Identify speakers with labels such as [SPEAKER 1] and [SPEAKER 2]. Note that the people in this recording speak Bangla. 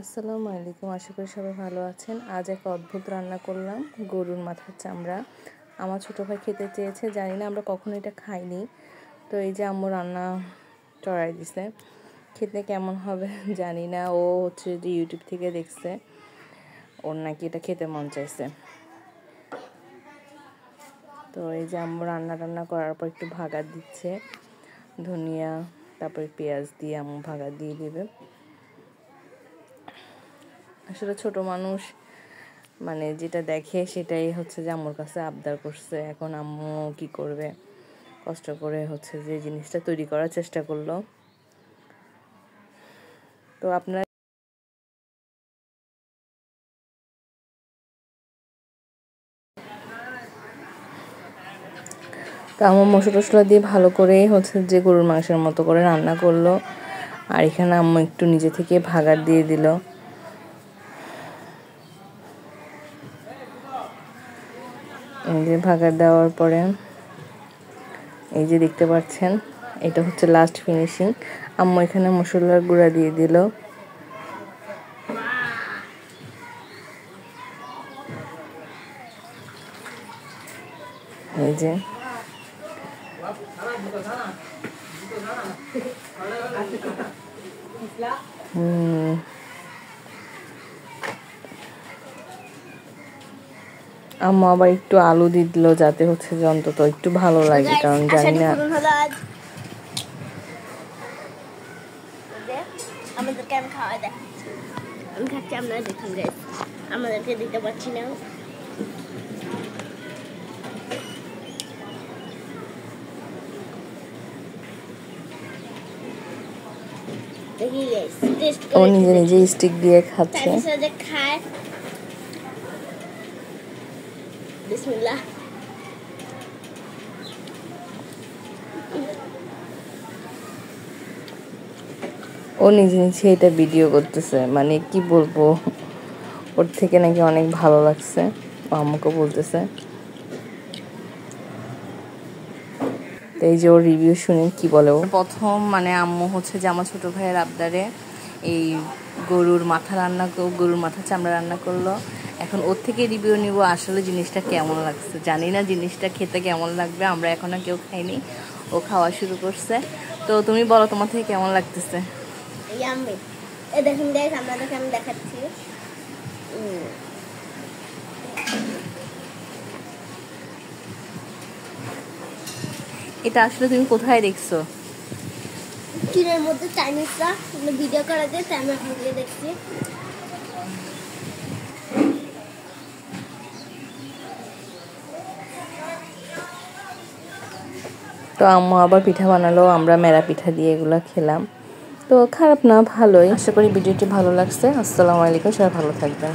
[SPEAKER 1] আসসালামু আলাইকুম, আশা করি সবাই ভালো আছেন। আজ এক অদ্ভুত রান্না করলাম, গরুর মাথার চামড়া। আমার ছোটো ভাই খেতে চেয়েছে, জানি না আমরা কখনো এটা খাইনি। তো এই যে আম্মু রান্না চড়াই দিছে, খেতে কেমন হবে জানি না। ও হচ্ছে যে ইউটিউব থেকে দেখছে, ওর নাকি এটা খেতে মন চাইছে। তো এই যে আম্মু রান্না করার পর একটু ভাগার দিচ্ছে, ধনিয়া তারপরে পেঁয়াজ দিয়ে আম্মু ভাগার দিয়ে দেবে। আসলে ছোট মানুষ মানে যেটা দেখে সেটাই হচ্ছে যে আম্মুর কাছে আবদার করছে। এখন আম্মু কি করবে, কষ্ট করে হচ্ছে যে জিনিসটা তৈরি করার চেষ্টা করলো। তো আপনার তো আম্মু মশলা টসলা দিয়ে ভালো করে হচ্ছে যে গরুর মাংসের মতো করে রান্না করলো। আর এখানে আম্মু একটু নিজে থেকে ভাগার দিয়ে দিল। এই যে ভাগার দেওয়ার পরে এই যে দেখতে পাচ্ছেন, এটা হচ্ছে লাস্ট ফিনিশিং। আম্মু এখানে মশলার গুঁড়া দিয়ে দিল। এই যে আম্মু আবার একটু আলু দিয়ে দিল, যাতে হচ্ছে যে অন্তত একটু ভালো লাগে, কারণ জানি না
[SPEAKER 2] আমাদেরকে আমি খাওয়া দেয় আমি খাচ্ছি, আপনারা দেখুন গাইস, আমাদেরকে দিতে পারছি না। দেখি গাইস, টেস্ট করে
[SPEAKER 1] ও নিজে স্টিক দিয়ে খাচ্ছে।
[SPEAKER 2] সাথে খায়। বিসমিল্লাহ।
[SPEAKER 1] ও নিজে এটা ভিডিও করতেছে, মানে কি বলবো, ওর থেকে নাকি অনেক ভালো লাগছে, ও আম্মুকে বলতেছে। তো এই যে ওর রিভিউ শুনে কি বলে। ও প্রথম মানে আম্মু হচ্ছে যে আমার ছোটো ভাইয়ের আবদারে এই গরুর মাথা চামড়া রান্না করলো। এখন ওর থেকে রিভিউ নিব আসলে জিনিসটা কেমন লাগছে। জানি না জিনিসটা খেতে কেমন লাগবে, আমরা এখনো কেউ খাইনি, ও খাওয়া শুরু করছে। তো তুমি বলো তোমার থেকে কেমন লাগতেছে।
[SPEAKER 2] দেখুন গাইস, আপনাদেরকে আমি দেখাচ্ছি।
[SPEAKER 1] এটা আসলে তুমি কোথায় দেখছো?
[SPEAKER 2] চীনের মধ্যে চাইনিজরা ভিডিও করা যায়, তাই আমি আপনাকে দেখছি।
[SPEAKER 1] তো আম্মু আবার পিঠা বানালো, আমরা মেরা পিঠা দিয়ে এগুলো খেলাম। তো খারাপ না, ভালোই। আশা করি ভিডিওটি ভালো লাগছে। আসসালামু আলাইকুম, সবাই ভালো থাকবেন।